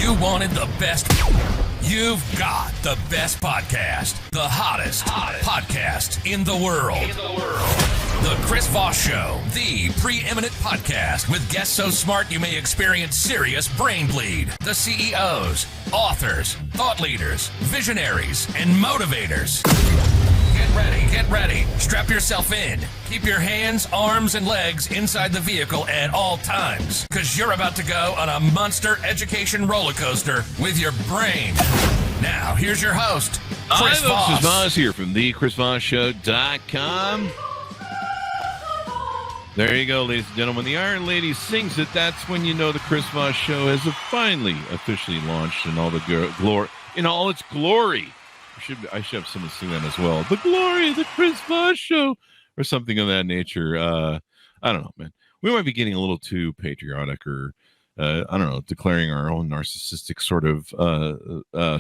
You wanted the best. You've got the best podcast. The hottest podcast in the world. The Chris Voss Show, the preeminent podcast with guests so smart you may experience serious brain bleed. The CEOs, authors, thought leaders, visionaries, and motivators. Get ready. Strap yourself in. Keep your hands, arms, and legs inside the vehicle at all times, because you're about to go on a monster education roller coaster with your brain. Now, here's your host, Chris Voss. Chris Voss here from the ChrisVossShow.com. There you go, ladies and gentlemen. The Iron Lady sings it. That's when you know the Chris Voss Show has finally officially launched in all the glory, in all its glory. I should have someone sing that as well. The glory of the Chris Voss Show, or something of that nature. I don't know, man. We might be getting a little too patriotic, or I don't know, declaring our own narcissistic sort of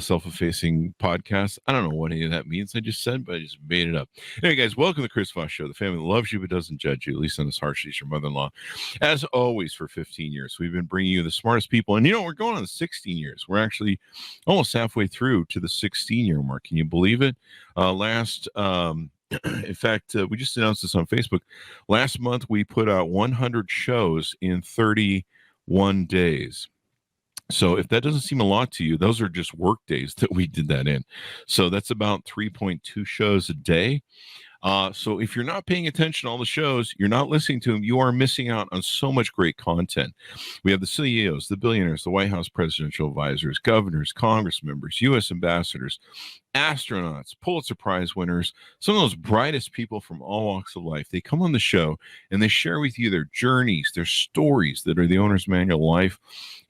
self-effacing podcast. I don't know what any of that means. I just said, but I just made it up. Anyway, guys, welcome to the Chris Voss Show, the family that loves you but doesn't judge you, at least on as harshly as your mother-in-law. As always, for 15 years, we've been bringing you the smartest people. And, we're going on 16 years. We're actually almost halfway through to the 16-year mark. Can you believe it? In fact, we just announced this on Facebook. Last month, we put out 100 shows in 31 days. So if that doesn't seem a lot to you, those are just work days that we did that in. So that's about 3.2 shows a day. So if you're not paying attention to all the shows, you're not listening to them, you are missing out on so much great content. We have the CEOs, the billionaires, the White House presidential advisors, governors, Congress members, U.S. ambassadors, astronauts, Pulitzer Prize winners, some of those brightest people from all walks of life. They come on the show and they share with you their journeys, their stories that are the owner's manual of life,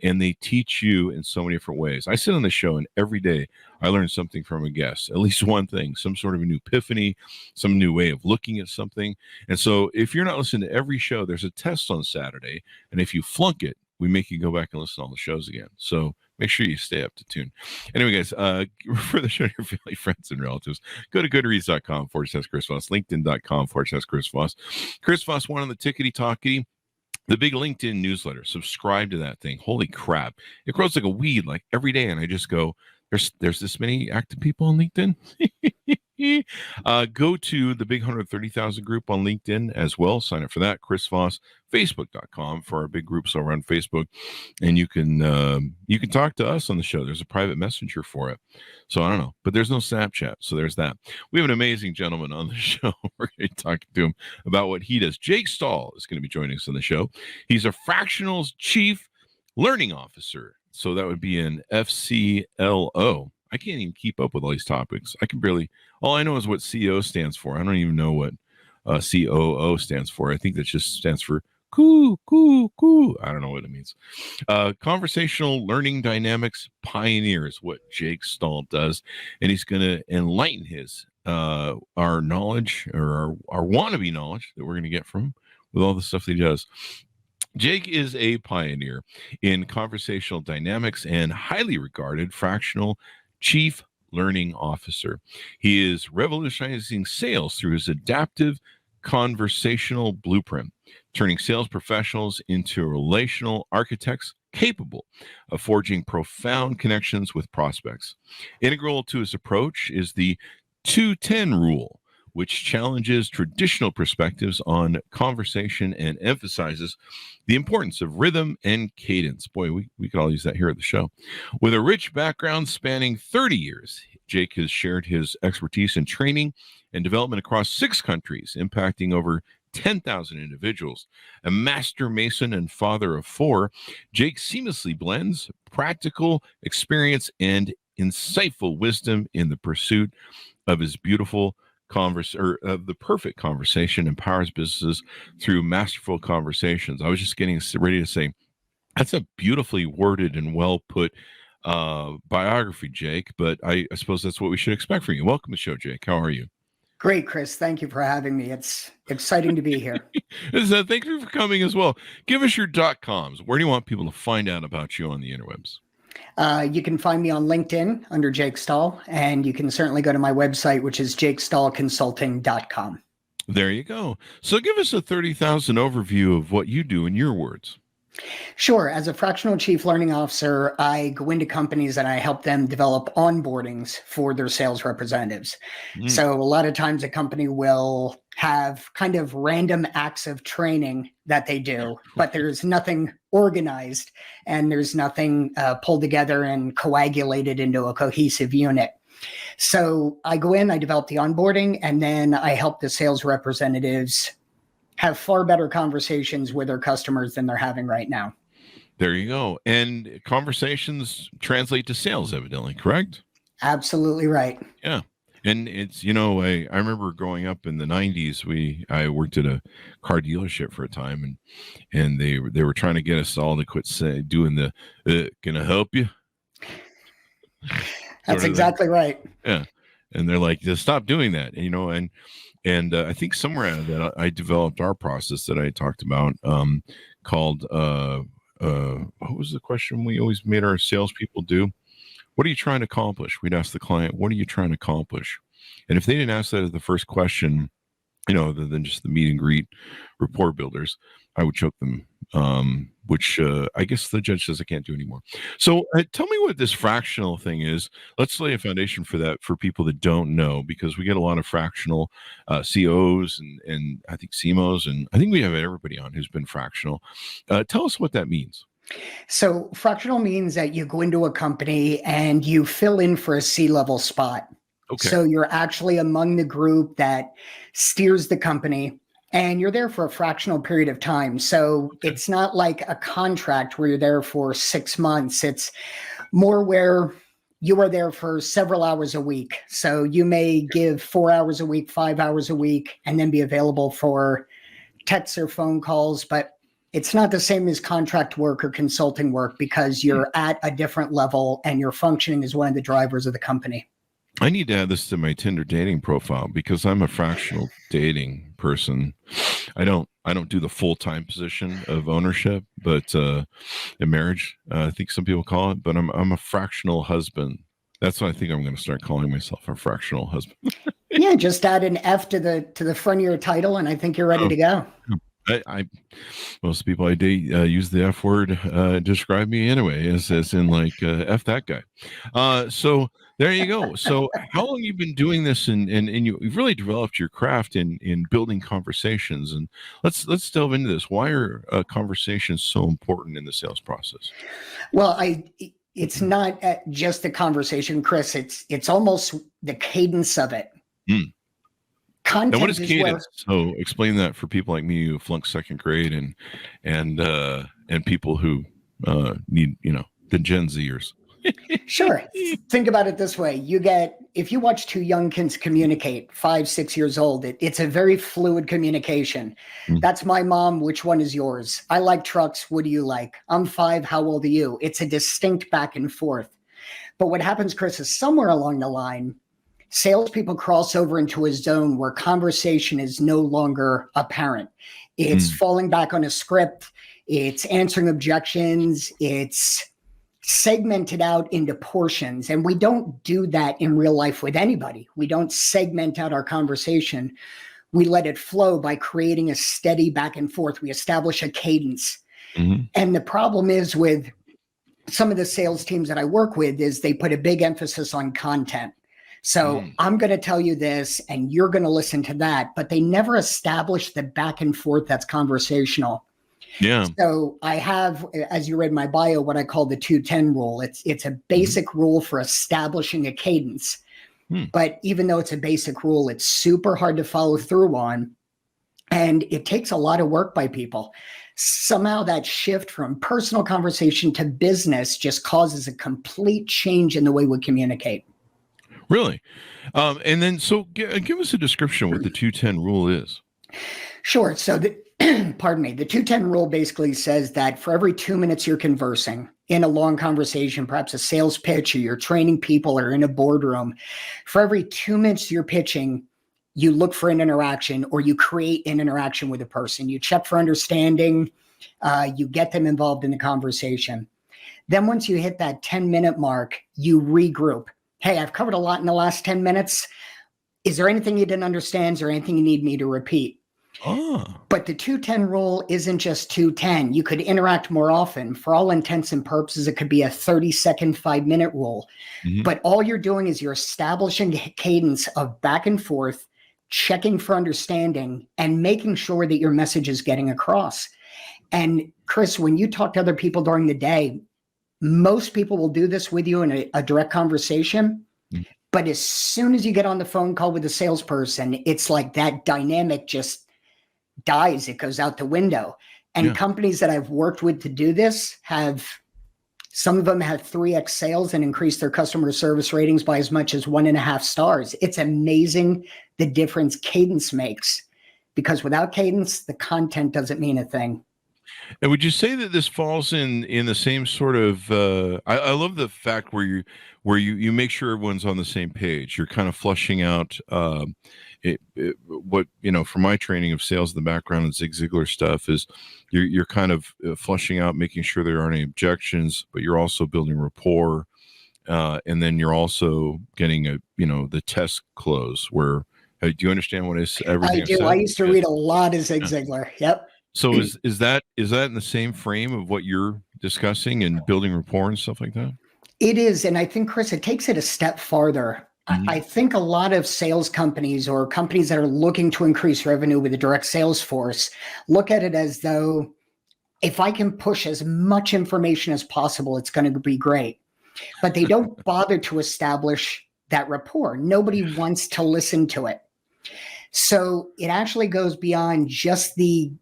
and they teach you in so many different ways. I sit on the show and every day I learn something from a guest, at least one thing, some sort of a new epiphany, some new way of looking at something. And so if you're not listening to every show, there's a test on Saturday, and if you flunk it, we make you go back and listen to all the shows again. So make sure you stay up to tune. Anyway, guys, refer the show to your family, friends, and relatives. Go to goodreads.com/Chris Voss, linkedin.com/Chris Voss. Chris Voss, one on the tickety-talkety. The big LinkedIn newsletter. Subscribe to that thing. Holy crap. It grows like a weed like every day. And I just go, there's this many active people on LinkedIn. Go to the big 130,000 group on LinkedIn as well. Sign up for that. Chris Voss, Facebook.com for our big groups over on Facebook. And you can talk to us on the show. There's a private messenger for it. So I don't know, but there's no Snapchat. So there's that. We have an amazing gentleman on the show. We're going to talk to him about what he does. Jake Stahl is going to be joining us on the show. He's a Fractional's Chief Learning Officer. So that would be an FCLO. I can't even keep up with all these topics. All I know is what CO stands for. I don't even know what COO stands for. I think that just stands for coo. I don't know what it means. Conversational learning dynamics pioneer is what Jake Stahl does. And he's going to enlighten our knowledge, or our wannabe knowledge that we're going to get from him with all the stuff that he does. Jake is a pioneer in conversational dynamics and highly regarded fractional chief learning officer. He is revolutionizing sales through his adaptive conversational blueprint, turning sales professionals into relational architects capable of forging profound connections with prospects. Integral to his approach is the 2-10 rule, which challenges traditional perspectives on conversation and emphasizes the importance of rhythm and cadence. Boy, we could all use that here at the show. With a rich background spanning 30 years, Jake has shared his expertise in training and development across 6 countries, impacting over 10,000 individuals. A master mason and father of 4, Jake seamlessly blends practical experience and insightful wisdom in the pursuit of his beautiful the perfect conversation, empowers businesses through masterful conversations. I was just getting ready to say, that's a beautifully worded and well put biography, Jake, but I suppose that's what we should expect from you. Welcome to the show, Jake. How are you? Great, Chris. Thank you for having me. It's exciting to be here. Thank you for coming as well. Give us your .coms. Where do you want people to find out about you on the interwebs? You can find me on LinkedIn under Jake Stahl, and you can certainly go to my website, which is jakestahlconsulting.com. There you go. So give us a 30,000 overview of what you do in your words. Sure. As a fractional chief learning officer, I go into companies and I help them develop onboardings for their sales representatives. Mm. So a lot of times a company will have kind of random acts of training that they do, but there's nothing organized and there's nothing pulled together and coagulated into a cohesive unit. So I go in, I develop the onboarding, and then I help the sales representatives have far better conversations with their customers than they're having right now. There you go. And conversations translate to sales, evidently, correct? Absolutely right. Yeah. And it's, I remember growing up in the 90s, I worked at a car dealership for a time, and they were trying to get us all to quit doing the, can I help you? That's exactly right. Yeah. And they're like, just stop doing that. And I think somewhere out of that, I developed our process that I talked about, called, what was the question we always made our salespeople do? What are you trying to accomplish? We'd ask the client, what are you trying to accomplish? And if they didn't ask that as the first question, other than just the meet and greet rapport builders, I would choke them, which I guess the judge says I can't do anymore. So tell me what this fractional thing is. Let's lay a foundation for that for people that don't know, because we get a lot of fractional COs and I think CMOs, and I think we have everybody on who's been fractional. Tell us what that means. So fractional means that you go into a company and you fill in for a C-level spot. Okay. So you're actually among the group that steers the company, and you're there for a fractional period of time. So it's not like a contract where you're there for 6 months. It's more where you are there for several hours a week. So you may give 4 hours a week, 5 hours a week, and then be available for texts or phone calls. But it's not the same as contract work or consulting work, because you're at a different level and you're functioning as one of the drivers of the company. I need to add this to my Tinder dating profile, because I'm a fractional dating person. I don't do the full-time position of ownership, but in marriage, I think some people call it, but I'm a fractional husband. That's what I think I'm going to start calling myself, a fractional husband. Yeah, just add an F to the front of your title, and I think you're ready to go. Most people I date use the F word to describe me anyway, as in like F that guy. So there you go. So how long have you been doing this, and you've really developed your craft in building conversations, and let's delve into this. Why are conversations so important in the sales process? Well, it's not just the conversation, Chris. It's almost the cadence of it. Mm. Content now, what is cadence? So explain that for people like me who flunked second grade and people who need, the Gen Zers. Sure. Think about it this way. If you watch two young kids communicate, 5, 6 years old, it's a very fluid communication. Mm. That's my mom. Which one is yours? I like trucks. What do you like? I'm 5. How old are you? It's a distinct back and forth. But what happens, Chris, is somewhere along the line, salespeople cross over into a zone where conversation is no longer apparent. It's falling back on a script. It's answering objections. It's segmented out into portions. And we don't do that in real life with anybody. We don't segment out our conversation. We let it flow by creating a steady back and forth. We establish a cadence. Mm-hmm. And the problem is with some of the sales teams that I work with is they put a big emphasis on content. So I'm going to tell you this and you're going to listen to that, but they never establish the back and forth that's conversational. Yeah. So I have, as you read my bio, what I call the 2-10 rule. It's a basic rule for establishing a cadence. But even though it's a basic rule, it's super hard to follow through on. And it takes a lot of work by people. Somehow that shift from personal conversation to business just causes a complete change in the way we communicate. Really? And then, so give us a description of what the 2-10 rule is. Sure. So pardon me, the 2-10 rule basically says that for every 2 minutes you're conversing in a long conversation, perhaps a sales pitch, or you're training people, or in a boardroom, for every 2 minutes you're pitching, you look for an interaction, or you create an interaction with a person. You check for understanding, you get them involved in the conversation. Then once you hit that 10-minute mark, you regroup. Hey, I've covered a lot in the last 10 minutes. Is there anything you didn't understand? Is there anything you need me to repeat? Ah. But the 210 rule isn't just 210. You could interact more often. For all intents and purposes, it could be a 30-second, 5-minute rule. Mhm. But all you're doing is you're establishing a cadence of back and forth, checking for understanding, and making sure that your message is getting across. And Chris, when you talk to other people during the day, most people will do this with you in a direct conversation. Mhm. But as soon as you get on the phone call with a salesperson, it's like that dynamic just dies. It goes out the window. And Yeah. companies that I've worked with to do this some of them have 3x sales and increased their customer service ratings by as much as 1.5 stars. It's amazing the difference cadence makes, because without cadence, the content doesn't mean a thing. And would you say that this falls in the same sort of? I love the fact where you make sure everyone's on the same page. You're kind of flushing out what from my training of sales in the background and Zig Ziglar stuff is you're kind of flushing out, making sure there aren't any objections, but you're also building rapport, and then you're also getting the test close. Where do you understand what is everything? I do. I used to read a lot of Zig Ziglar. Yep. So is that in the same frame of what you're discussing and building rapport and stuff like that? It is. And I think, Chris, it takes it a step farther. Mhm. I think a lot of sales companies or companies that are looking to increase revenue with a direct sales force look at it as though if I can push as much information as possible, it's going to be great. But they don't bother to establish that rapport. Nobody wants to listen to it. So it actually goes beyond just the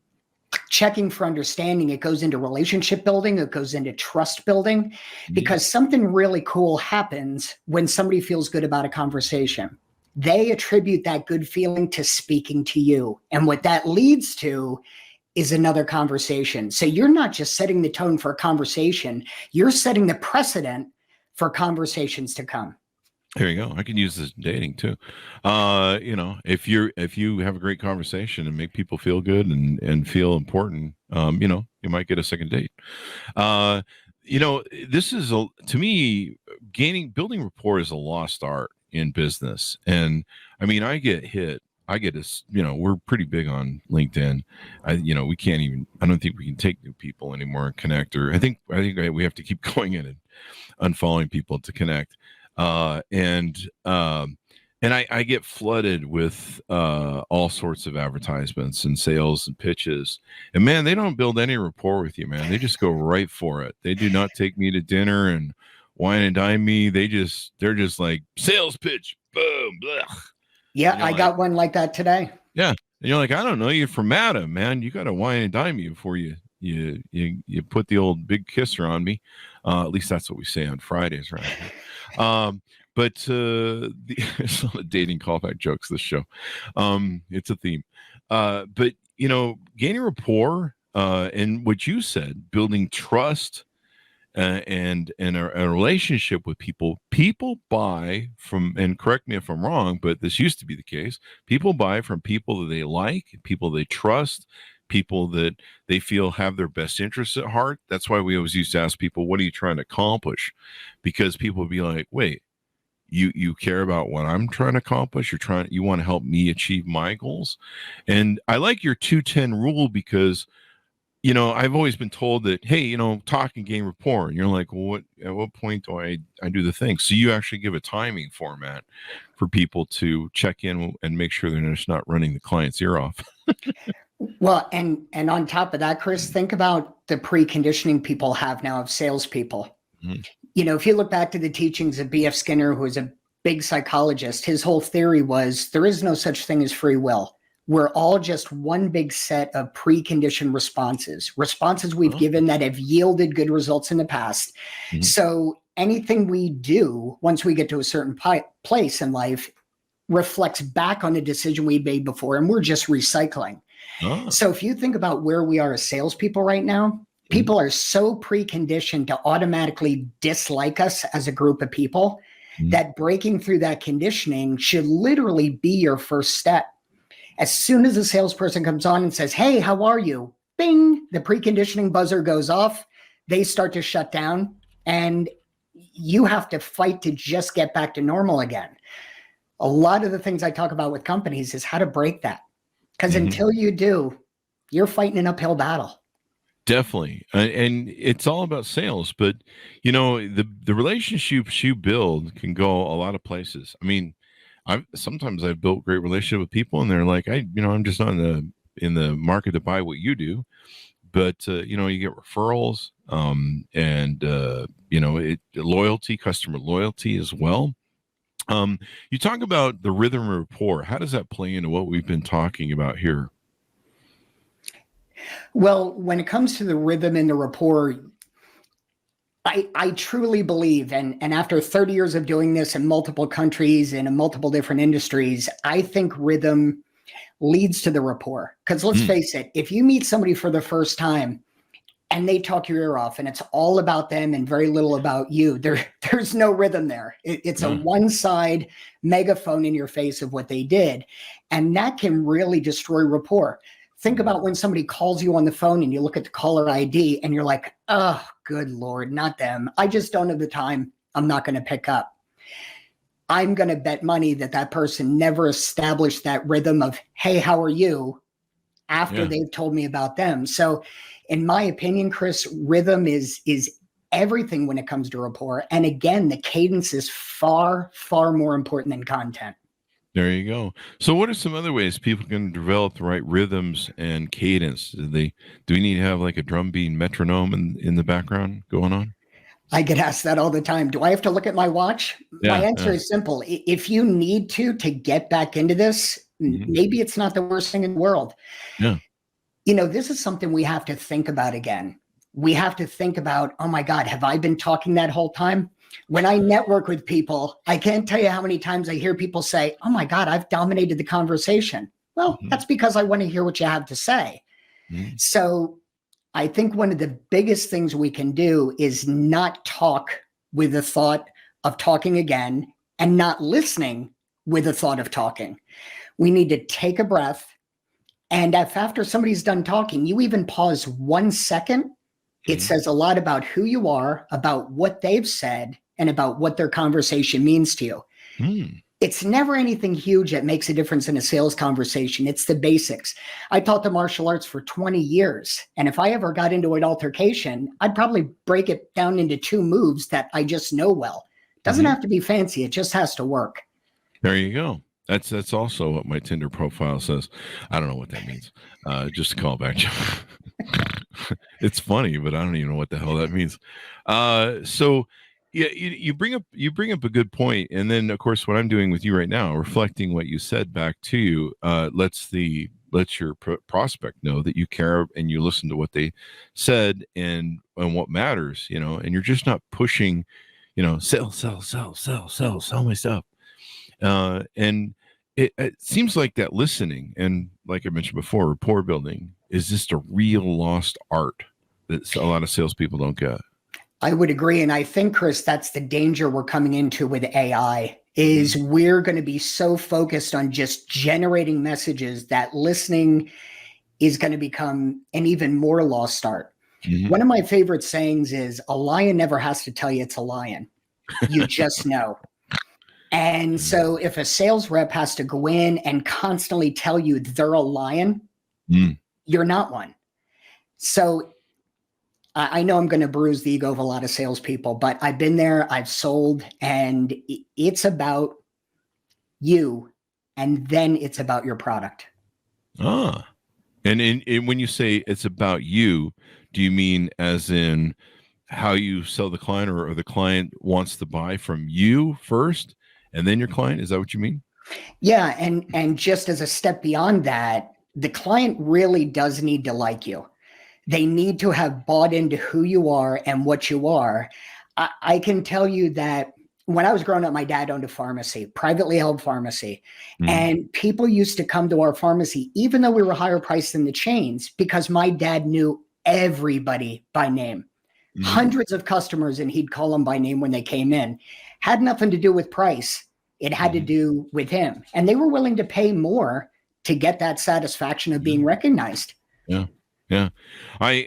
checking for understanding. It goes into relationship building. It goes into trust building, because something really cool happens when somebody feels good about a conversation. They attribute that good feeling to speaking to you. And what that leads to is another conversation. So you're not just setting the tone for a conversation, you're setting the precedent for conversations to come. There you go. I can use this in dating too. If you have a great conversation and make people feel good and feel important, you might get a second date. This is to me, building rapport is a lost art in business. And I mean, I we're pretty big on LinkedIn. I don't think we can take new people anymore and connect, or I think we have to keep going in and unfollowing people to connect. And I get flooded with all sorts of advertisements and sales and pitches, and man, they don't build any rapport with you, man. They just go right for it. They do not take me to dinner and wine and dine me. They're just like sales pitch, boom, blah. Yeah, I got one like that today. Yeah, and you're like, I don't know, you're from Adam, man. You got to wine and dine me before you put the old big kisser on me. At least that's what we say on Fridays, right? But there's a lot of dating callback jokes this show. It's a theme. But gaining rapport and what you said, building trust and a relationship with people. People buy from, and correct me if I'm wrong, but this used to be the case. People buy from people that they like, people they trust, people that they feel have their best interests at heart. That's why we always used to ask people, what are you trying to accomplish? Because people would be like, wait, you care about what I'm trying to accomplish. You want to help me achieve my goals. And I like your 210 rule because, I've always been told that, hey, talk and gain rapport. And you're like, well, at what point do I do the thing? So you actually give a timing format for people to check in and make sure they're just not running the client's ear off. Well, and on top of that, Chris, think about the preconditioning people have now of salespeople. Mm-hmm. If you look back to the teachings of B.F. Skinner, who was a big psychologist, his whole theory was there is no such thing as free will. We're all just one big set of preconditioned responses we've given that have yielded good results in the past. Mm-hmm. So anything we do once we get to a certain place in life reflects back on the decision we made before, and we're just recycling. Oh. So if you think about where we are as salespeople right now, people are so preconditioned to automatically dislike us as a group of people that breaking through that conditioning should literally be your first step. As soon as a salesperson comes on and says, hey, how are you? Bing, the preconditioning buzzer goes off. They start to shut down, and you have to fight to just get back to normal again. A lot of the things I talk about with companies is how to break that. Because until you do, you're fighting an uphill battle. Definitely. And it's all about sales, but the relationships you build can go a lot of places. I mean, sometimes I've built great relationship with people and they're like, I'm just not in the market to buy what you do, but you get referrals, loyalty, customer loyalty as well. You talk about the rhythm of rapport. How does that play into what we've been talking about here? Well, when it comes to the rhythm and the rapport, I truly believe, and after 30 years of doing this in multiple countries and in multiple different industries, I think rhythm leads to the rapport. Because let's face it, if you meet somebody for the first time and they talk your ear off and it's all about them and very little about you, there's no rhythm there. It's a one-side megaphone in your face of what they did. And that can really destroy rapport. Think about when somebody calls you on the phone and you look at the caller ID and you're like, oh, good Lord, not them. I just don't have the time. I'm not going to pick up. I'm going to bet money that person never established that rhythm of, hey, how are you? After they've told me about them. So in my opinion, Chris, rhythm is everything when it comes to rapport. And again, the cadence is far, far more important than content. There you go. So what are some other ways people can develop the right rhythms and cadence? Do we need to have like a drum beat metronome in the background going on? I get asked that all the time. Do I have to look at my watch? My answer is simple. If you need to get back into this, maybe it's not the worst thing in the world. Yeah. This is something we have to think about again. We have to think about, oh my God, have I been talking that whole time? When I network with people, I can't tell you how many times I hear people say, oh my God, I've dominated the conversation. Well, that's because I want to hear what you have to say. So I think one of the biggest things we can do is not talk with the thought of talking again and not listening with the thought of talking. We need to take a breath. And if after somebody's done talking, you even pause 1 second, it says a lot about who you are, about what they've said, and about what their conversation means to you. It's never anything huge that makes a difference in a sales conversation. It's the basics. I taught the martial arts for 20 years. And if I ever got into an altercation, I'd probably break it down into 2 moves that I just know well. Doesn't have to be fancy. It just has to work. There you go. That's also what my Tinder profile says. I don't know what that means. Just a callback. It's funny, but I don't even know what the hell that means. So yeah, you bring up a good point, and then of course what I'm doing with you right now, reflecting what you said back to you, lets your prospect know that you care and you listen to what they said and what matters, and you're just not pushing, sell my stuff. And it seems like that listening and, like I mentioned before, rapport building is just a real lost art that a lot of salespeople don't get. I would agree. And I think, Chris, that's the danger we're coming into with AI is we're going to be so focused on just generating messages that listening is going to become an even more lost art. One of my favorite sayings is a lion never has to tell you it's a lion. You just know. And so if a sales rep has to go in and constantly tell you they're a lion, you're not one. So I know I'm going to bruise the ego of a lot of salespeople, but I've been there, I've sold, and it's about you, and then it's about your product. And when you say it's about you, do you mean as in how you sell the client, or the client wants to buy from you first and then your client? Is that what you mean? Yeah. And just as a step beyond that, the client really does need to like you. They need to have bought into who you are and what you are. I can tell you that when I was growing up, my dad owned a pharmacy, privately held pharmacy. And people used to come to our pharmacy, even though we were higher priced than the chains, because my dad knew everybody by name. Hundreds of customers, and he'd call them by name when they came in. Had nothing to do with price. It had to do with him. And they were willing to pay more to get that satisfaction of being recognized. Yeah. Yeah. I'm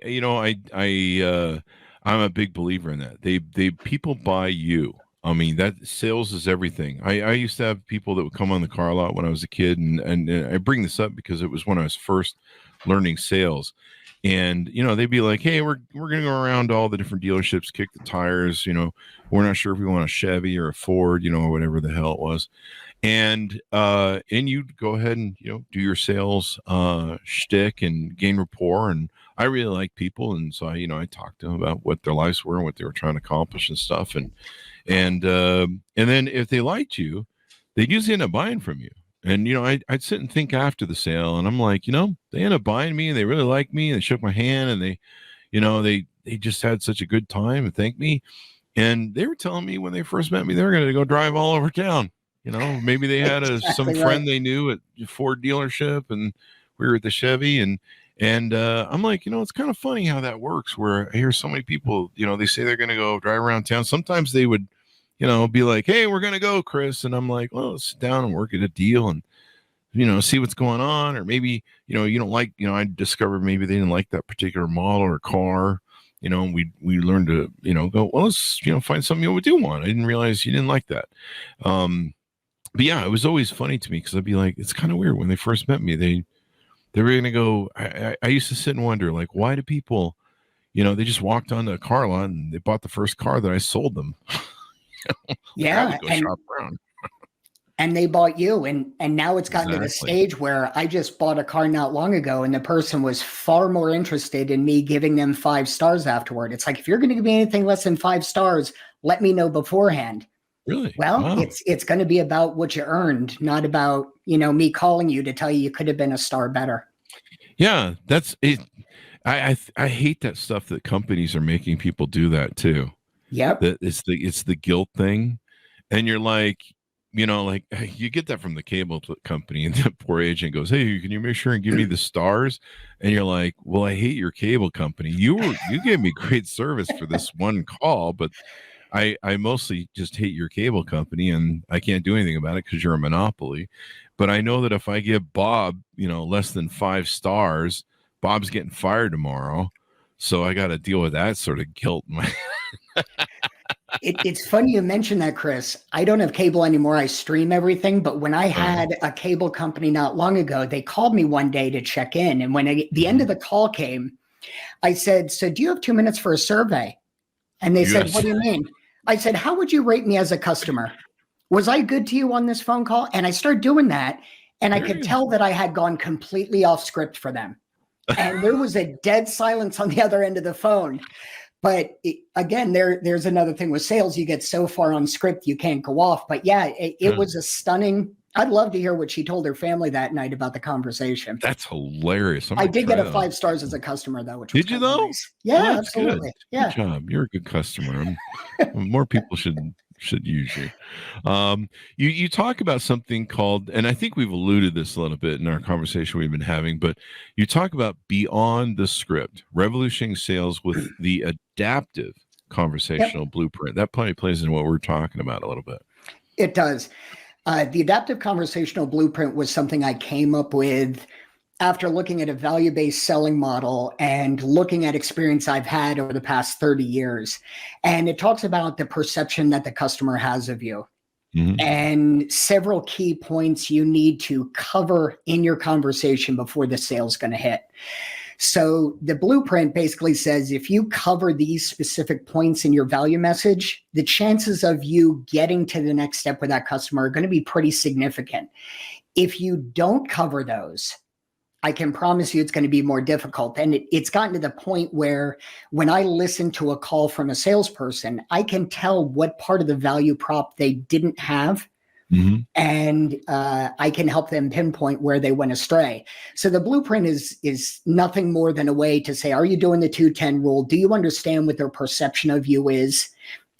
a big believer in that. They people buy you. I mean, that sales is everything. I used to have people that would come on the car lot when I was a kid, and I bring this up because it was when I was first learning sales. And they'd be like, "Hey, we're gonna go around to all the different dealerships, kick the tires. We're not sure if we want a Chevy or a Ford, or whatever the hell it was." And you'd go ahead and do your sales shtick and gain rapport. And I really like people, and so I talked to them about what their lives were and what they were trying to accomplish and stuff. And then if they liked you, they'd usually end up buying from you. And I'd sit and think after the sale, and I'm like, they end up buying me, and they really like me, and they shook my hand, and they just had such a good time and thanked me. And they were telling me when they first met me, they were going to go drive all over town. Maybe they had some friend they knew at Ford dealership, and we were at the Chevy, and I'm like, it's kind of funny how that works, where I hear so many people, they say they're going to go drive around town. Sometimes they would, be like, "Hey, we're going to go, Chris." And I'm like, "Well, let's sit down and work at a deal and, see what's going on." Or maybe, you don't like, I discovered maybe they didn't like that particular model or car, and we learned to, go, "Well, let's, find something we do want. I didn't realize you didn't like that." But yeah, it was always funny to me because I'd be like, it's kind of weird when they first met me, they were going to go, I used to sit and wonder, like, why do people, they just walked onto a car lot and they bought the first car that I sold them. Yeah. And they bought you. And now it's gotten to the stage where I just bought a car not long ago, and the person was far more interested in me giving them 5 stars afterward. It's like, if you're going to give me anything less than 5 stars, let me know beforehand. Really? Well, Wow. It's going to be about what you earned, not about, me calling you to tell you could have been a star better. Yeah, that's it. I hate that stuff that companies are making people do that too. Yep. That it's the guilt thing. And you're like, like you get that from the cable company, and the poor agent goes, "Hey, can you make sure and give me the stars?" And you're like, "Well, I hate your cable company. You gave me great service for this one call, but I mostly just hate your cable company, and I can't do anything about it because you're a monopoly. But I know that if I give Bob, less than 5 stars, Bob's getting fired tomorrow. So I got to deal with that sort of guilt." It's funny you mentioned that, Chris. I don't have cable anymore. I stream everything. But when I had a cable company not long ago, they called me one day to check in. And when the end of the call came, I said, "So do you have 2 minutes for a survey?" And they said, "What do you mean?" I said, "How would you rate me as a customer? Was I good to you on this phone call?" And I started doing that. And I could tell that I had gone completely off script for them. And there was a dead silence on the other end of the phone. But again, there's another thing with sales. You get so far on script, you can't go off. But yeah, it was a stunning. I'd love to hear what she told her family that night about the conversation. That's hilarious. I did get a 5 stars as a customer, though. Which did you though? Nice. Yeah, well, absolutely. Good. Yeah. Good job. You're a good customer. More people should use you. You talk about something called, and I think we've alluded this a little bit in our conversation we've been having, but you talk about beyond the script, revolutioning sales with the adaptive conversational blueprint. That probably plays into what we're talking about a little bit. It does. The adaptive conversational blueprint was something I came up with after looking at a value-based selling model and looking at experience I've had over the past 30 years. And it talks about the perception that the customer has of you. Mm-hmm. And several key points you need to cover in your conversation before the sale's going to hit. So the blueprint basically says, if you cover these specific points in your value message, the chances of you getting to the next step with that customer are going to be pretty significant. If you don't cover those, I can promise you it's going to be more difficult. And it's gotten to the point where when I listen to a call from a salesperson, I can tell what part of the value prop they didn't have. Mm-hmm. And I can help them pinpoint where they went astray. So the blueprint is nothing more than a way to say, are you doing the 2-10 rule? Do you understand what their perception of you is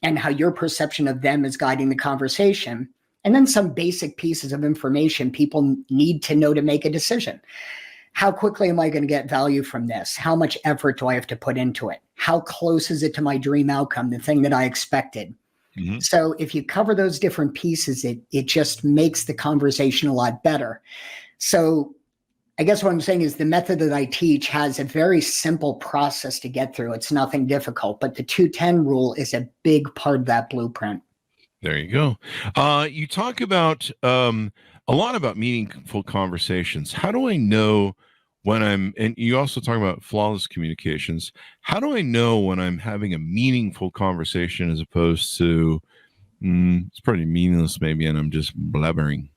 and how your perception of them is guiding the conversation? And then some basic pieces of information people need to know to make a decision. How quickly am I going to get value from this? How much effort do I have to put into it? How close is it to my dream outcome, the thing that I expected? Mm-hmm. So if you cover those different pieces, it just makes the conversation a lot better. So I guess what I'm saying is the method that I teach has a very simple process to get through. It's nothing difficult, but the 2-10 rule is a big part of that blueprint. There you go. You talk about a lot about meaningful conversations. How do I know when and you also talk about flawless communications. How do I know when I'm having a meaningful conversation as opposed to, it's pretty meaningless maybe, and I'm just blabbering?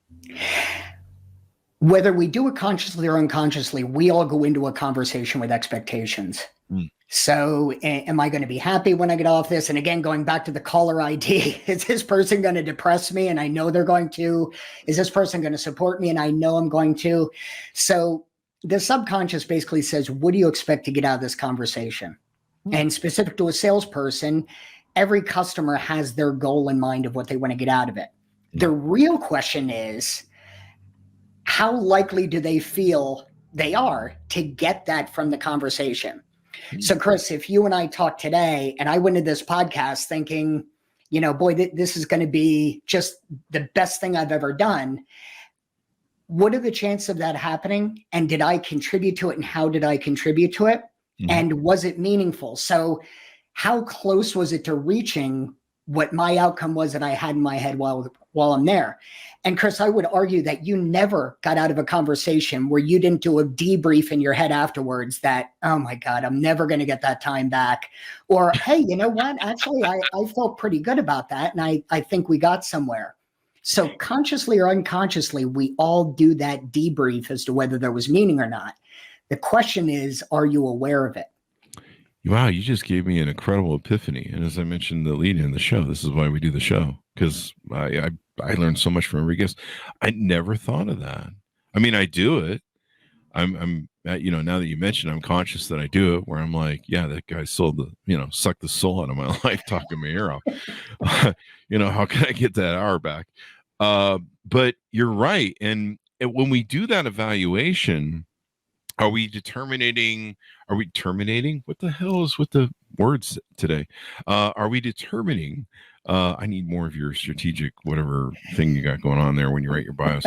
Whether we do it consciously or unconsciously, we all go into a conversation with expectations. So am I going to be happy when I get off this? And again, going back to the caller ID, is this person going to depress me? And I know they're going to. Is this person going to support me? And I know I'm going to. So the subconscious basically says, what do you expect to get out of this conversation? And specific to a salesperson, every customer has their goal in mind of what they want to get out of it. The real question is, how likely do they feel they are to get that from the conversation? So, Chris, if you and I talk today and I went into this podcast thinking, boy, this is going to be just the best thing I've ever done, what are the chances of that happening? And did I contribute to it? And how did I contribute to it? And was it meaningful? So how close was it to reaching what my outcome was that I had in my head while I'm there? And Chris, I would argue that you never got out of a conversation where you didn't do a debrief in your head afterwards that, oh my God, I'm never going to get that time back. Or, hey, you know what? Actually, I felt pretty good about that. And I think we got somewhere. So consciously or unconsciously, we all do that debrief as to whether there was meaning or not. The question is, are you aware of it? Wow, you just gave me an incredible epiphany. And as I mentioned, the lead in the show, this is why we do the show, because I learned so much from every guest. I never thought of that. I mean, I do it. I'm now that you mentioned, I'm conscious that I do it, where I'm like, yeah, that guy sucked the soul out of my life, talking my ear off. How can I get that hour back? But you're right. And when we do that evaluation, are we terminating? What the hell is with the words today? Are we determining? I need more of your strategic, whatever thing you got going on there when you write your bios.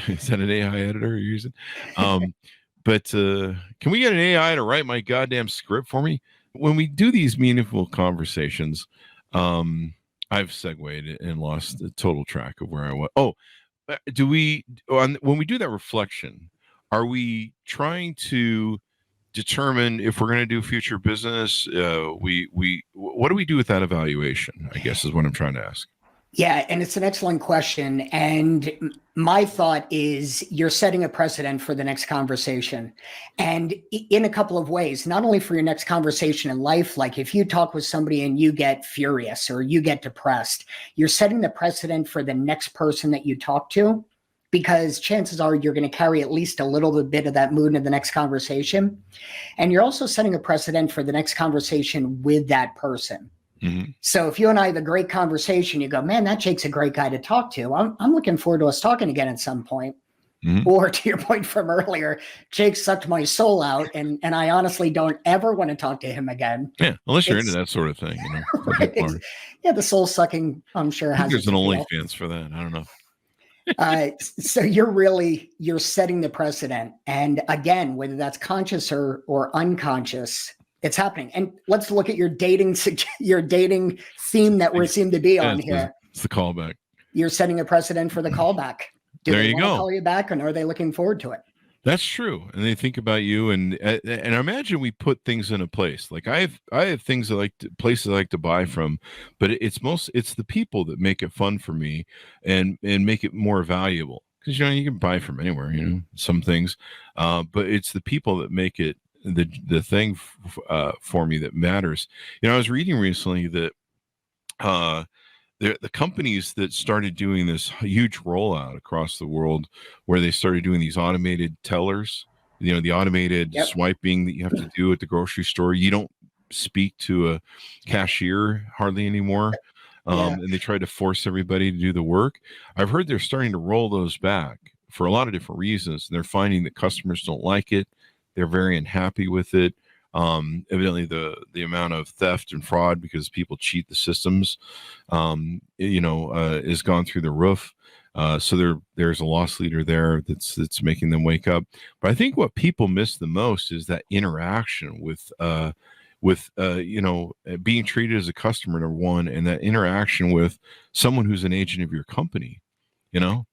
Is that an AI editor you're using? But can we get an AI to write my goddamn script for me? When we do these meaningful conversations, I've segued and lost the total track of where I was. Oh, when we do that reflection, are we trying to determine if we're going to do future business? What do we do with that evaluation, I guess, is what I'm trying to ask. Yeah, and it's an excellent question. And my thought is you're setting a precedent for the next conversation. And in a couple of ways, not only for your next conversation in life, like if you talk with somebody and you get furious or you get depressed, you're setting the precedent for the next person that you talk to, because chances are you're going to carry at least a little bit of that mood in the next conversation. And you're also setting a precedent for the next conversation with that person. Mm-hmm. So if you and I have a great conversation, you go, man, that Jake's a great guy to talk to. I'm looking forward to us talking again at some point. Mm-hmm. Or to your point from earlier, Jake sucked my soul out, and I honestly don't ever want to talk to him again. Yeah, unless you're into that sort of thing. Right, yeah, the soul sucking, I'm sure has. There's an OnlyFans for that. I don't know. So you're setting the precedent. And again, whether that's conscious or unconscious, it's happening. And let's look at your dating theme that we seem to be on here. It's the callback. You're setting a precedent for the callback. Do there they you want go. to call you back, and are they looking forward to it? That's true. And they think about you, and I imagine we put things in a place. Like I have things places I like to buy from, but it's the people that make it fun for me and make it more valuable. Because you can buy from anywhere, some things, but it's the people that make it the thing for me that matters. I was reading recently that the companies that started doing this huge rollout across the world, where they started doing these automated tellers, the automated swiping that you have to do at the grocery store. You don't speak to a cashier hardly anymore. And they tried to force everybody to do the work. I've heard they're starting to roll those back for a lot of different reasons. And they're finding that customers don't like it. They're very unhappy with it. Evidently the amount of theft and fraud, because people cheat the systems, is gone through the roof. So there's a loss leader there that's making them wake up. But I think what people miss the most is that interaction with being treated as a customer, number one, and that interaction with someone who's an agent of your company, you know?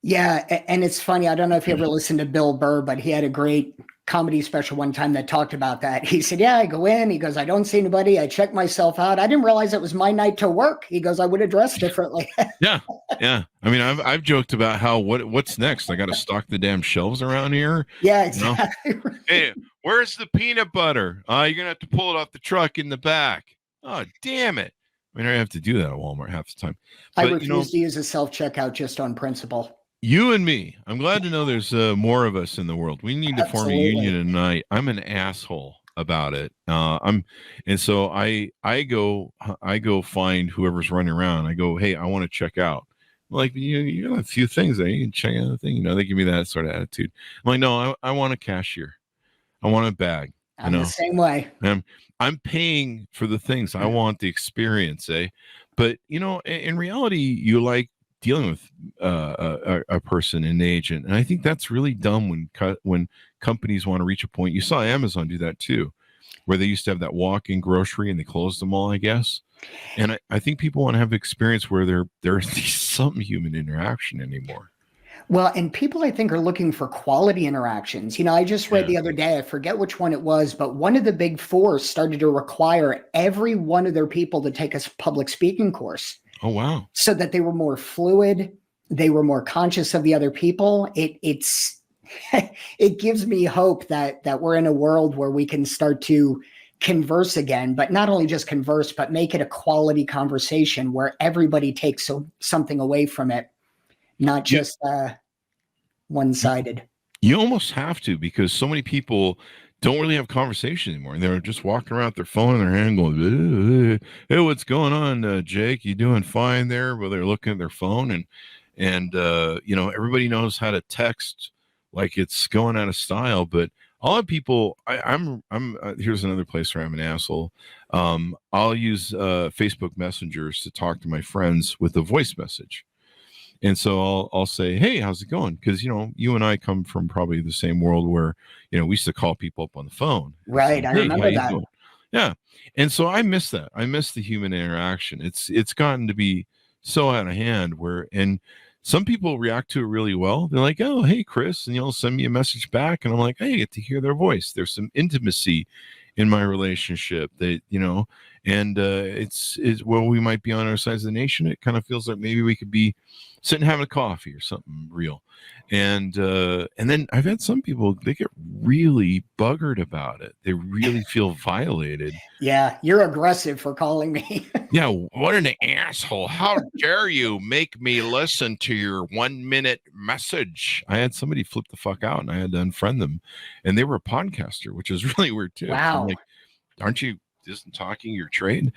Yeah, and it's funny. I don't know if you ever listened to Bill Burr, but he had a great comedy special one time that talked about that. He said, yeah, I go in. He goes, I don't see anybody. I check myself out. I didn't realize it was my night to work. He goes, I would have dressed differently. Yeah. I mean, I've joked about how what's next? I got to stock the damn shelves around here. Yeah, exactly. You know? Hey, where's the peanut butter? You're gonna have to pull it off the truck in the back. Oh, damn it! I mean, I have to do that at Walmart half the time. But, I refuse to use a self-checkout just on principle. You and me. I'm glad to know there's more of us in the world. We need to form a union tonight. I'm an asshole about it. So I go find whoever's running around. I go, hey, I want to check out. Like, you got a few things there. You can check out the thing. They give me that sort of attitude. I'm like, no, I want a cashier. I want a bag. I'm the same way. I'm paying for the things. I want the experience, But in reality, you like dealing with a person, an agent, and I think that's really dumb when companies want to reach a point. You saw Amazon do that too, where they used to have that walk-in grocery and they closed them all, I guess. And I think people want to have an experience where there's some human interaction anymore. Well, and people, I think, are looking for quality interactions. I just read the other day, I forget which one it was, but one of the big four started to require every one of their people to take a public speaking course. Oh, wow. So that they were more fluid. They were more conscious of the other people. It gives me hope that we're in a world where we can start to converse again, but not only just converse, but make it a quality conversation where everybody takes something away from it, not just one-sided. You almost have to, because so many people don't really have conversation anymore. They're just walking around with their phone in their hand going, hey, what's going on, Jake? You doing fine there? Well, they're looking at their phone and everybody knows how to text like it's going out of style. But a lot of people, I'm here's another place where I'm an asshole. I'll use Facebook messengers to talk to my friends with a voice message. And so I'll say, hey, how's it going? Because, you and I come from probably the same world where, we used to call people up on the phone. Right. Say, I remember that. Yeah. And so I miss that. I miss the human interaction. It's gotten to be so out of hand and some people react to it really well. They're like, oh, hey, Chris. And send me a message back. And I'm like, hey, I get to hear their voice. There's some intimacy in my relationship that, and it's well, we might be on our sides of the nation. It kind of feels like maybe we could be sitting having a coffee or something real. And then I've had some people, they get really buggered about it. They really feel violated. Yeah, you're aggressive for calling me. Yeah, what an asshole. How dare you make me listen to your 1 minute message? I had somebody flip the fuck out and I had to unfriend them. And they were a podcaster, which is really weird too. Wow. I'm like, aren't you just talking your trade?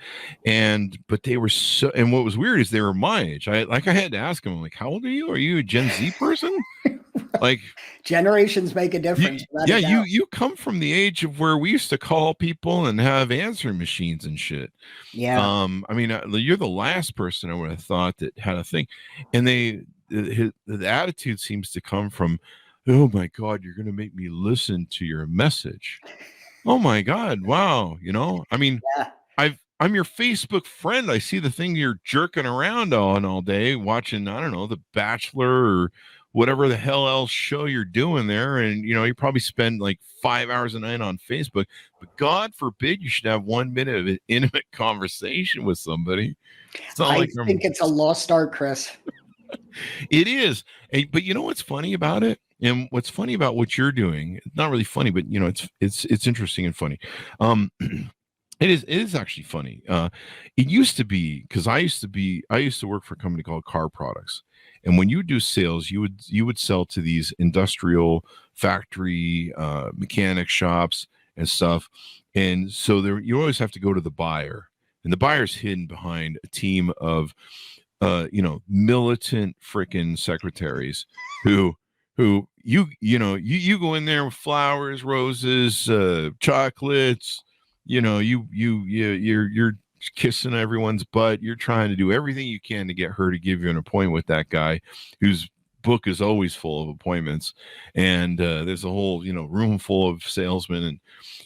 But they were so, and what was weird is they were my age. I had to ask them, I'm like, how old are you? Are you a Gen Z person? Like, generations make a difference. You come from the age of where we used to call people and have answering machines and shit. Yeah. I mean, you're the last person I would have thought that had a thing. And the attitude seems to come from, oh my God, you're going to make me listen to your message. Oh my God. Wow. I mean, yeah. I'm your Facebook friend. I see the thing you're jerking around on all day watching, I don't know, The Bachelor or whatever the hell else show you're doing there. And, you probably spend like 5 hours a night on Facebook, but God forbid you should have 1 minute of an intimate conversation with somebody. I think it's a lost art, Chris. It is. But you know what's funny about it? And what's funny about what you're doing, it's not really funny, but it's interesting and funny. It is actually funny. It used to be, because I used to work for a company called Car Products. And when you do sales, you would sell to these industrial factory mechanic shops and stuff. And so you always have to go to the buyer, and the buyer's hidden behind a team of militant freaking secretaries who you go in there with flowers, roses, chocolates, you're kissing everyone's butt. You're trying to do everything you can to get her to give you an appointment with that guy whose book is always full of appointments. And there's a whole, room full of salesmen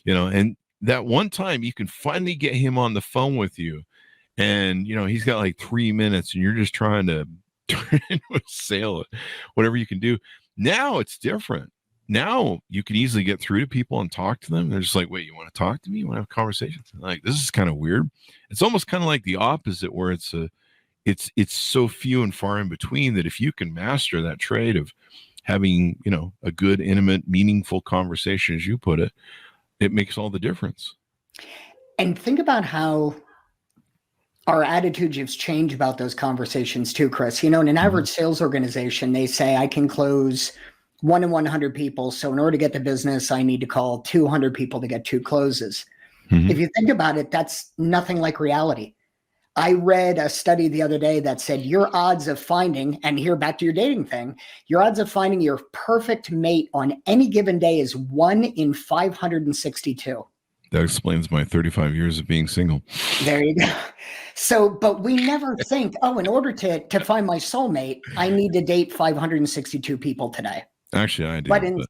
and that one time you can finally get him on the phone with you, and he's got like 3 minutes, and you're just trying to turn into a sale, whatever you can do. Now it's different. Now you can easily get through to people and talk to them. They're just like, wait, you want to talk to me? You want to have a conversation? Like, this is kind of weird. It's almost kind of like the opposite, where it's so few and far in between that if you can master that trade of having, a good, intimate, meaningful conversation, as you put it, it makes all the difference. And think about how our attitudes have changed about those conversations too, Chris. In an average sales organization, they say I can close 1 in 100 people. So in order to get the business, I need to call 200 people to get 2 closes. If you think about it, that's nothing like reality. I read a study the other day that said your odds of finding, and here back to your dating thing, your odds of finding your perfect mate on any given day is 1 in 562. That explains my 35 years of being single. There you go. So, but we never think, in order to find my soulmate, I need to date 562 people today. Actually, I do.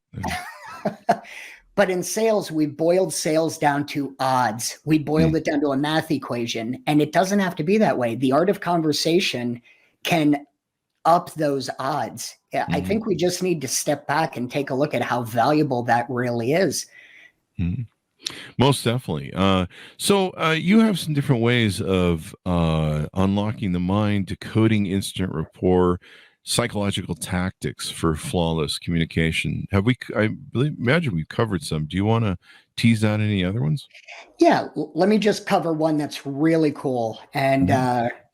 But in sales, we boiled sales down to odds. We boiled it down to a math equation, and it doesn't have to be that way. The art of conversation can up those odds. I think we just need to step back and take a look at how valuable that really is. Most definitely. So you have some different ways of unlocking the mind, decoding instant rapport, psychological tactics for flawless communication. Imagine we've covered some. Do you want to tease out any other ones? Yeah, let me just cover one that's really cool. And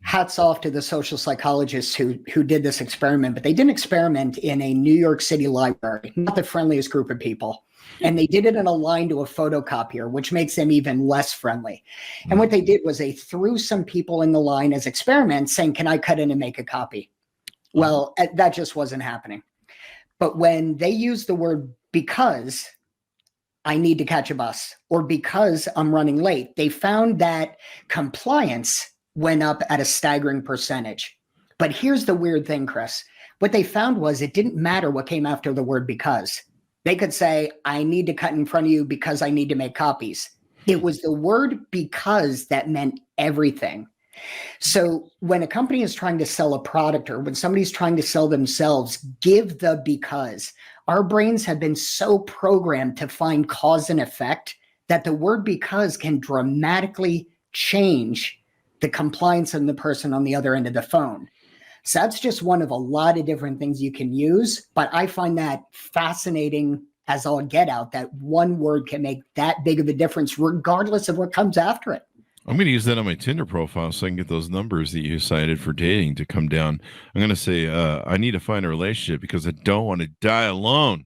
hats off to the social psychologists who did this experiment, but they didn't experiment in a New York City library, not the friendliest group of people. And they did it in a line to a photocopier, which makes them even less friendly. And what they did was they threw some people in the line as experiments saying, can I cut in and make a copy? Well, that just wasn't happening. But when they used the word because I need to catch a bus or because I'm running late, they found that compliance went up at a staggering percentage. But here's the weird thing, Chris. What they found was it didn't matter what came after the word because. They could say, I need to cut in front of you because I need to make copies. It was the word because that meant everything. So when a company is trying to sell a product or when somebody's trying to sell themselves, give the because. Our brains have been so programmed to find cause and effect that the word because can dramatically change the compliance of the person on the other end of the phone. So that's just one of a lot of different things you can use. But I find that fascinating as all get out, that one word can make that big of a difference regardless of what comes after it. I'm going to use that on my Tinder profile so I can get those numbers that you cited for dating to come down. I'm going to say, I need to find a relationship because I don't want to die alone.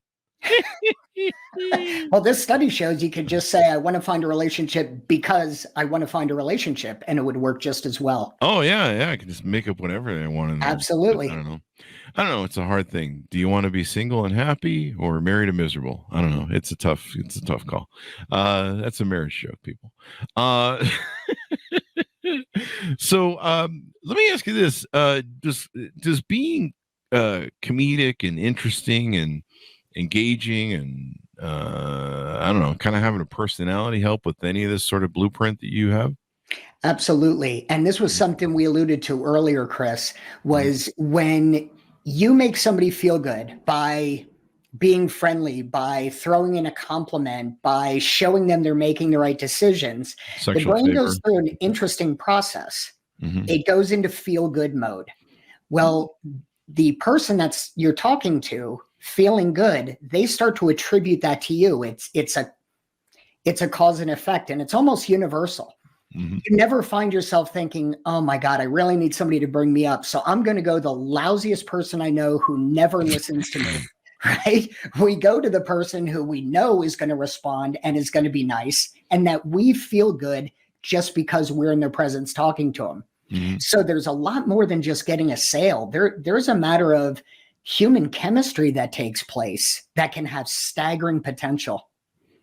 Well, this study shows you could just say, I want to find a relationship because I want to find a relationship, and it would work just as well. Oh, yeah. I can just make up whatever I want. Absolutely. I don't know. It's a hard thing. Do you want to be single and happy or married and miserable? I don't know. It's a tough call. That's a marriage joke, people. So let me ask you this. Does being comedic and interesting and engaging and I don't know, kind of having a personality help with any of this sort of blueprint that you have? Absolutely. And this was something we alluded to earlier, Chris, was when you make somebody feel good by being friendly, by throwing in a compliment, by showing them they're making the right decisions, the brain goes through an interesting process. It goes into feel good mode. Well, the person that's you're talking to feeling good, they start to attribute that to you. It's a cause and effect, and it's almost universal. You never find yourself thinking, oh my God, I really need somebody to bring me up. So I'm going to go the lousiest person I know who never listens to me, right? We go to the person who we know is going to respond and is going to be nice and that we feel good just because we're in their presence talking to them. So there's a lot more than just getting a sale. There's a matter of human chemistry that takes place that can have staggering potential.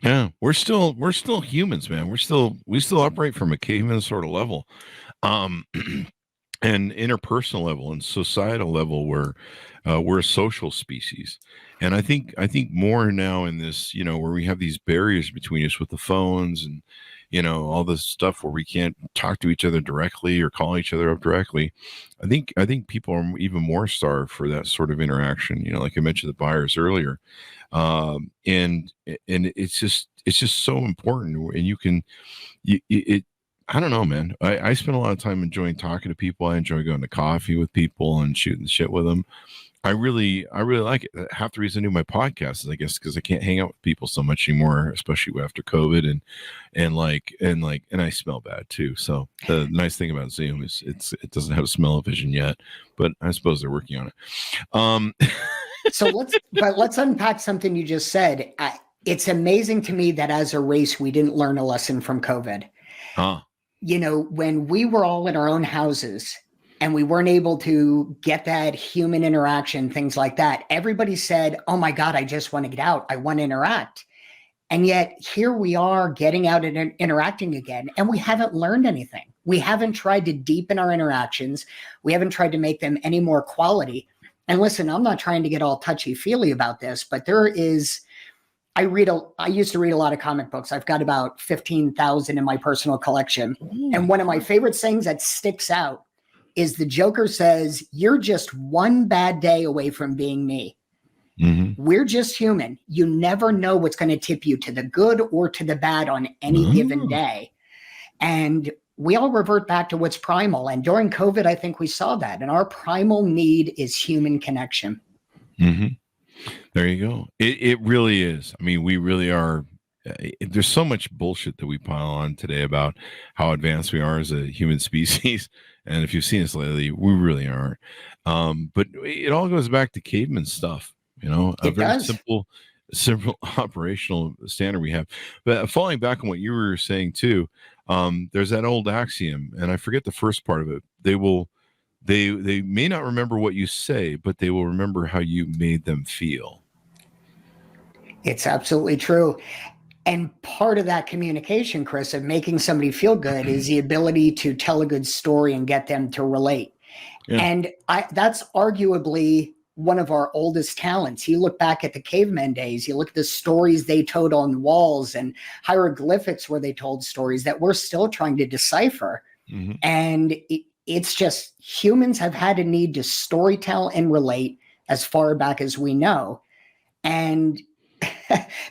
Yeah, we're still humans, man. We still operate from a caveman sort of level. and interpersonal level and societal level, where we're a social species. And I think more now in this, where we have these barriers between us with the phones and all this stuff where we can't talk to each other directly or call each other up directly. I think people are even more starved for that sort of interaction. Like I mentioned the buyers earlier, and it's just so important. And I don't know, man. I spend a lot of time enjoying talking to people. I enjoy going to coffee with people and shooting the shit with them. I really like it. Half the reason I do my podcast is, I guess, because I can't hang out with people so much anymore, especially after COVID, and I smell bad too. So the nice thing about Zoom is it doesn't have smell-o-vision yet, but I suppose they're working on it. So let's unpack something you just said. It's amazing to me that as a race, we didn't learn a lesson from COVID. Huh. When we were all in our own houses and we weren't able to get that human interaction, things like that, everybody said, oh my God, I just want to get out. I want to interact. And yet here we are getting out and interacting again, and we haven't learned anything. We haven't tried to deepen our interactions. We haven't tried to make them any more quality. And listen, I'm not trying to get all touchy-feely about this, but I used to read a lot of comic books. I've got about 15,000 in my personal collection. And one of my favorite things that sticks out is the Joker says, you're just one bad day away from being me. Mm-hmm. We're just human. You never know what's going to tip you to the good or to the bad on any given day. And we all revert back to what's primal. And during COVID, I think we saw that. And our primal need is human connection. Mm-hmm. There you go. It really is. I mean, we really are. There's so much bullshit that we pile on today about how advanced we are as a human species. And if you've seen us lately, we really aren't. But it all goes back to caveman stuff, a very simple operational standard we have. But falling back on what you were saying too, there's that old axiom, and I forget the first part of it. They may not remember what you say, but they will remember how you made them feel. It's absolutely true. And part of that communication, Chris, of making somebody feel good is the ability to tell a good story and get them to relate. Yeah. And that's arguably one of our oldest talents. You look back at the caveman days, you look at the stories they told on walls and hieroglyphics where they told stories that we're still trying to decipher. Mm-hmm. And it's just humans have had a need to storytell and relate as far back as we know. And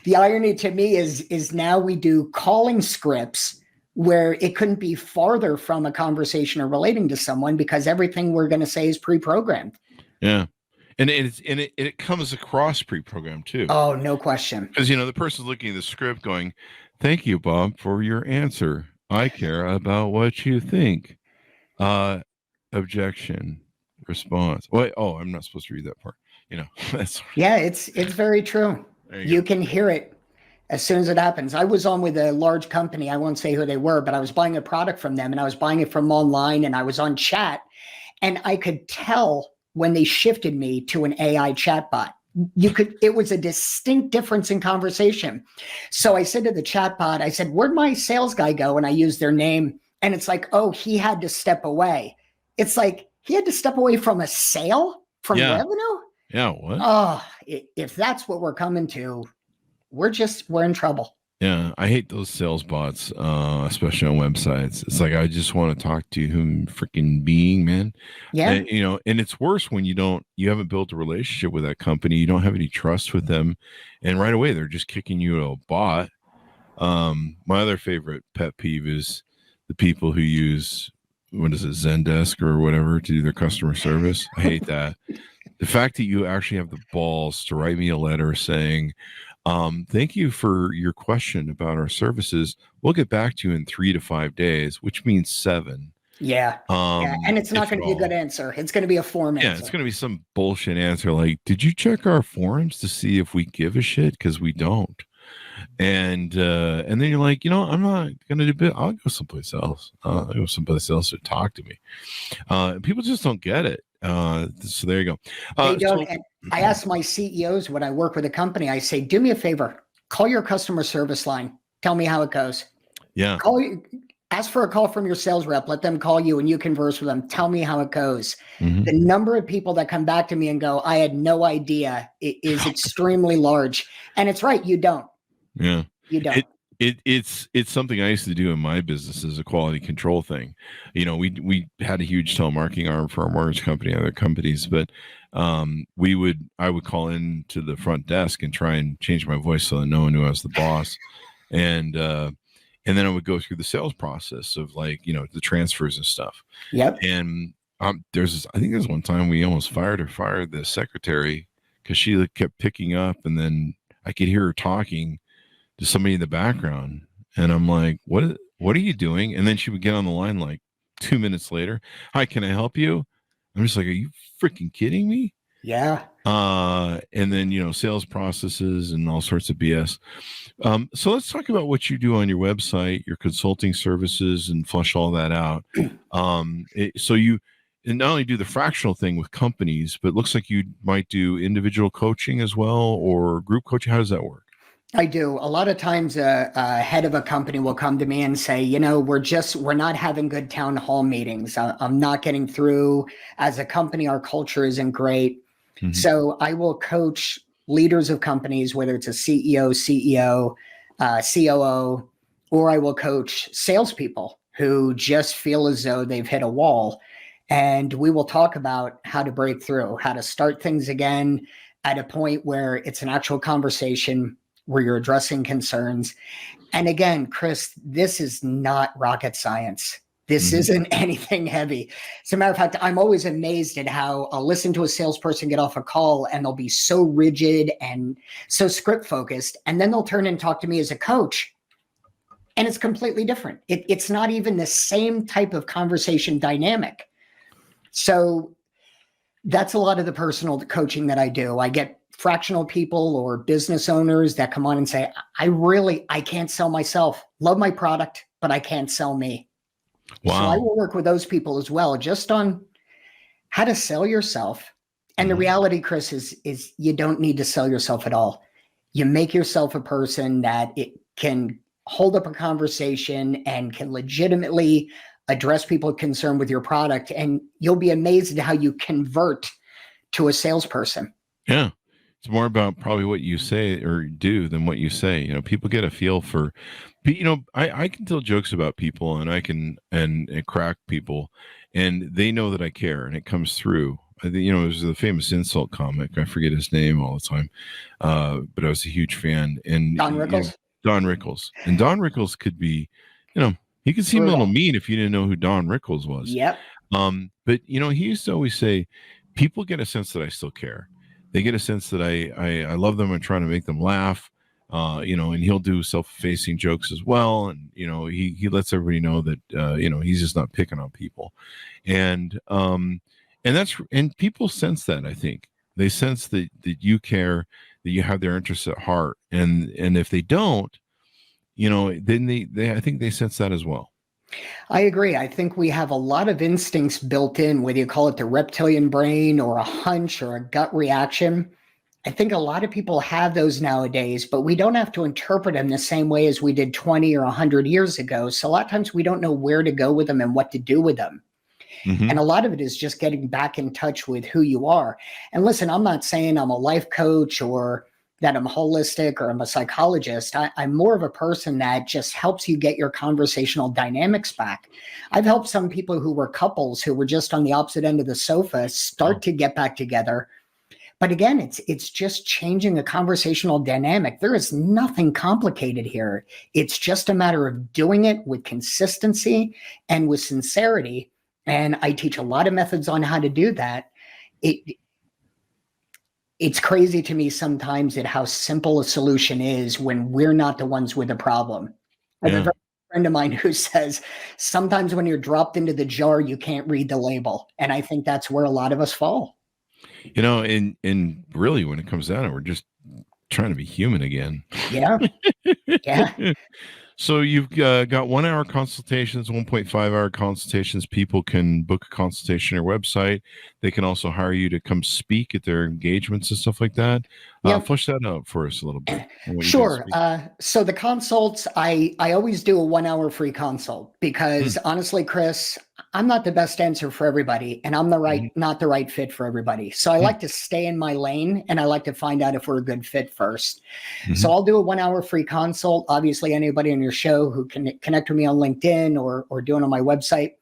the irony to me is now we do calling scripts where it couldn't be farther from a conversation or relating to someone because everything we're going to say is pre-programmed. Yeah. And it comes across pre-programmed too. Oh, no question. Because, the person's looking at the script going, thank you, Bob, for your answer. I care about what you think. Objection, response. Wait, I'm not supposed to read that part. It's very true. You can hear it as soon as it happens. I was on with a large company. I won't say who they were, but I was buying a product from them and I was buying it from online and I was on chat and I could tell when they shifted me to an AI chatbot. It was a distinct difference in conversation. So I said to the chatbot, I said, where'd my sales guy go? And I used their name and it's like, oh, he had to step away. It's like he had to step away from a sale, from revenue. Yeah, what? Oh, if that's what we're coming to, we're in trouble. Yeah, I hate those sales bots, especially on websites. It's like I just want to talk to human freaking being, man. Yeah, and it's worse when you haven't built a relationship with that company. You don't have any trust with them, and right away they're just kicking you to a bot. My other favorite pet peeve is the people who use Zendesk or whatever to do their customer service. I hate that. The fact that you actually have the balls to write me a letter saying, thank you for your question about our services. We'll get back to you in 3 to 5 days, which means 7. Yeah. And it's not going to be a good answer. It's going to be a form answer. Yeah, it's going to be some bullshit answer like, did you check our forums to see if we give a shit? Because we don't. And then you're like, I'm not going to do it. I'll go someplace else. I'll go someplace else to talk to me. People just don't get it. So there you go. They don't. And I ask my CEOs when I work with a company, I say, do me a favor, call your customer service line. Tell me how it goes. Yeah. Ask for a call from your sales rep. Let them call you and you converse with them. Tell me how it goes. Mhm. The number of people that come back to me and go, I had no idea, it is extremely large. And it's right. You don't. Yeah. You don't. It's something I used to do in my business as a quality control thing. You know, we had a huge telemarketing arm for our mortgage company, other companies, but I would call in to the front desk and try and change my voice so that no one knew I was the boss. And then I would go through the sales process of, like, you know, the transfers and stuff. Yep. And I think there's one time we almost fired the secretary because she kept picking up, and then I could hear her talking to somebody in the background, and I'm like, what are you doing? And then she would get on the line like 2 minutes later. Hi, can I help you? I'm just like, are you freaking kidding me? Yeah. And then, you know, sales processes and all sorts of BS. So let's talk about what you do on your website, your consulting services, and flush all that out. So you not only do the fractional thing with companies, but it looks like you might do individual coaching as well, or group coaching. How does that work? I do. A lot of times a head of a company will come to me and say, you know, we're not having good town hall meetings. I'm not getting through as a company. Our culture isn't great. Mm-hmm. So I will coach leaders of companies, whether it's a CEO, COO, or I will coach salespeople who just feel as though they've hit a wall. And we will talk about how to break through, how to start things again at a point where it's an actual conversation, where you're addressing concerns. And again, Chris, this is not rocket science. This isn't anything heavy. As a matter of fact, I'm always amazed at how I'll listen to a salesperson get off a call and they'll be so rigid and so script focused. And then they'll turn and talk to me as a coach. And it's completely different. It's not even the same type of conversation dynamic. So that's a lot of the personal coaching that I do. I get fractional people or business owners that come on and say, I can't sell myself. Love my product, but I can't sell me. Wow. So I will work with those people as well, just on how to sell yourself. And the reality, Chris, is you don't need to sell yourself at all. You make yourself a person that it can hold up a conversation and can legitimately address people concerned with your product. And you'll be amazed at how you convert to a salesperson. Yeah. It's more about probably what you say or do than what you say. You know, people get a feel for, you know, I can tell jokes about people and I can and crack people, and they know that I care, and it comes through. You know, it was the famous insult comic. I forget his name all the time, but I was a huge fan. And Don Rickles. You know, Don Rickles. And Don Rickles could be, you know, he could seem a little mean if you didn't know who Don Rickles was. Yep. But you know, he used to always say, people get a sense that I still care. They get a sense that I love them and trying to make them laugh, you know, and he'll do self-facing jokes as well. And, you know, he lets everybody know that, you know, he's just not picking on people. And people sense that. I think they sense that you care, that you have their interests at heart. And if they don't, you know, then I think they sense that as well. I agree. I think we have a lot of instincts built in, whether you call it the reptilian brain or a hunch or a gut reaction. I think a lot of people have those nowadays, but we don't have to interpret them the same way as we did 20 or 100 years ago. So a lot of times we don't know where to go with them and what to do with them. And a lot of it is just getting back in touch with who you are. And listen, I'm not saying I'm a life coach or that I'm holistic or I'm a psychologist. I'm more of a person that just helps you get your conversational dynamics back. I've helped some people who were couples who were just on the opposite end of the sofa start to get back together. But again, it's just changing a conversational dynamic. There is nothing complicated here. It's just a matter of doing it with consistency and with sincerity. And I teach a lot of methods on how to do that. It's crazy to me sometimes at how simple a solution is when we're not the ones with the problem. I have a friend of mine who says, sometimes when you're dropped into the jar, you can't read the label. And I think that's where a lot of us fall. You know, and really when it comes down to it, we're just trying to be human again. Yeah. Yeah. So you've got 1 hour consultations, 1.5 hour consultations. People can book a consultation on your website. They can also hire you to come speak at their engagements and stuff like that. Yep. Flesh that out for us a little bit. Sure. So the consults, I always do a 1 hour free consult because honestly, Chris, I'm not the best answer for everybody, and I'm not the right fit for everybody. So I like to stay in my lane, and I like to find out if we're a good fit first. So I'll do a 1 hour free consult. Obviously, anybody on your show who can connect with me on LinkedIn or do it on my website.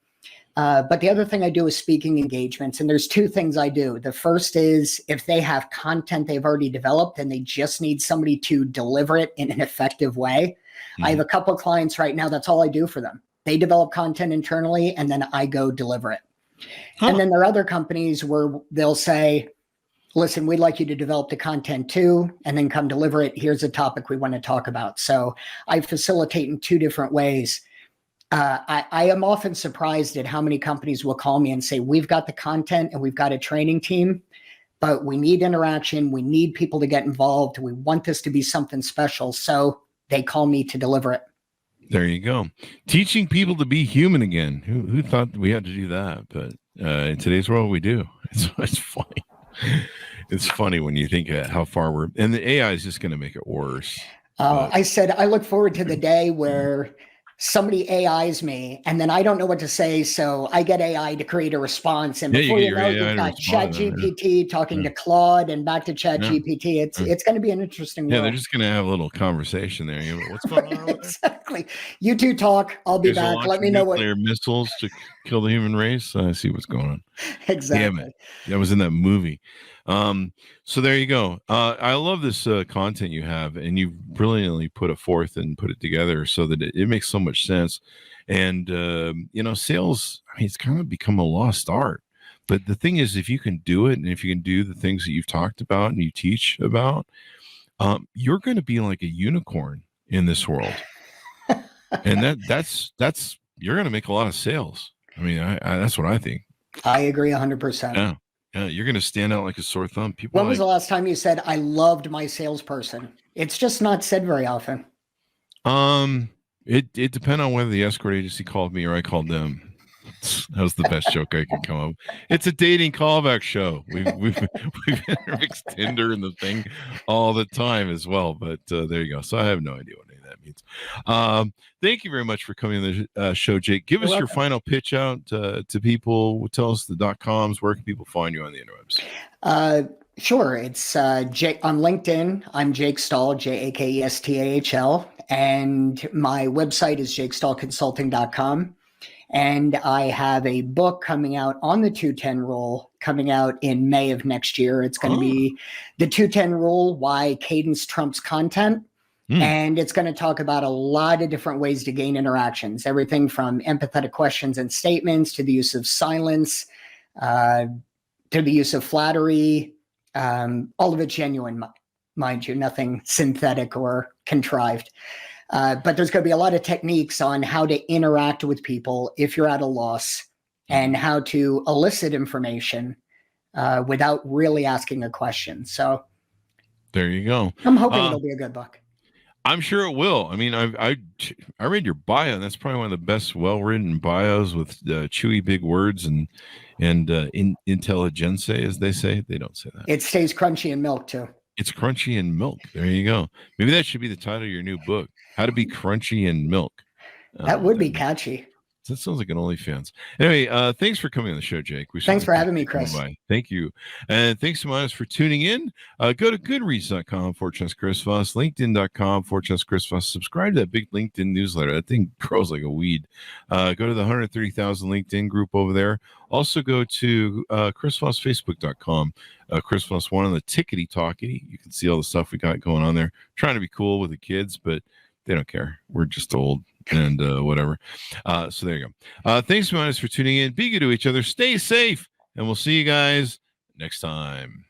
But the other thing I do is speaking engagements. And there's 2 things I do. The first is if they have content they've already developed and they just need somebody to deliver it in an effective way. I have a couple of clients right now. That's all I do for them. They develop content internally and then I go deliver it. And then there are other companies where they'll say, listen, we'd like you to develop the content too, and then come deliver it. Here's a topic we want to talk about. So I facilitate in 2 different ways. I am often surprised at how many companies will call me and say, we've got the content and we've got a training team, but we need interaction. We need people to get involved. We want this to be something special. So they call me to deliver it. There you go. Teaching people to be human again. Who thought we had to do that? But in today's world, we do. It's funny. It's funny when you think how far we're, and the AI is just going to make it worse. I said, I look forward to the day where somebody AIs me and then I don't know what to say. So I get AI to create a response. And before you know, you've got ChatGPT talking to Claude and back to ChatGPT. It's going to be an interesting world. Yeah, they're just going to have a little conversation there. What's going on? Exactly. You 2 talk. I'll be back. Let me know what missiles to kill the human race. I see what's going on. Exactly. Damn it. That was in that movie. So there you go. I love this content you have, and you've brilliantly put it forth and put it together so that it makes so much sense. And sales, I mean, it's kind of become a lost art. But the thing is, if you can do it, and if you can do the things that you've talked about and you teach about, you're going to be like a unicorn in this world. And that's you're going to make a lot of sales. I mean, that's what I think. I agree 100%. Yeah. Yeah, you're going to stand out like a sore thumb. People. When was the last time you said, I loved my salesperson? It's just not said very often. It depends on whether the escort agency called me or I called them. That was the best joke I could come up with. It's a dating callback show. We've mixed Tinder and the thing all the time as well. But there you go. So I have no idea what any of that means. Thank you very much for coming on the show, Jake. Give us your final pitch out to people. Tell us the .coms. Where can people find you on the interwebs? Sure. It's Jake on LinkedIn. I'm Jake Stahl, JakeStahl, and my website is jakestahlconsulting.com. And I have a book coming out on the 210 rule coming out in May of next year. It's going to be the 210 rule, why cadence trumps content. And it's going to talk about a lot of different ways to gain interactions, everything from empathetic questions and statements to the use of silence, to the use of flattery, all of it genuine, mind you, nothing synthetic or contrived. But there's going to be a lot of techniques on how to interact with people if you're at a loss and how to elicit information without really asking a question. So there you go. I'm hoping it'll be a good book. I'm sure it will. I mean, I read your bio, and that's probably one of the best well-written bios with chewy big words and intelligence, as they say. They don't say that. It stays crunchy in milk too. It's crunchy in milk. There you go. Maybe that should be the title of your new book, How to Be Crunchy in Milk. That would be catchy. That sounds like an OnlyFans. Anyway, thanks for coming on the show, Jake. Thanks for having me, Chris. Thank you. And thanks so much for tuning in. Go to goodreads.com/Chris Voss, linkedin.com/Chris Voss. Subscribe to that big LinkedIn newsletter. That thing grows like a weed. Go to the 130,000 LinkedIn group over there. Also go to chrisvossfacebook.com. Chris Voss one on the tickety talkity. You can see all the stuff we got going on there. Trying to be cool with the kids, but they don't care. We're just old and whatever. So there you go. Thanks so much for tuning in. Be good to each other. Stay safe. And we'll see you guys next time.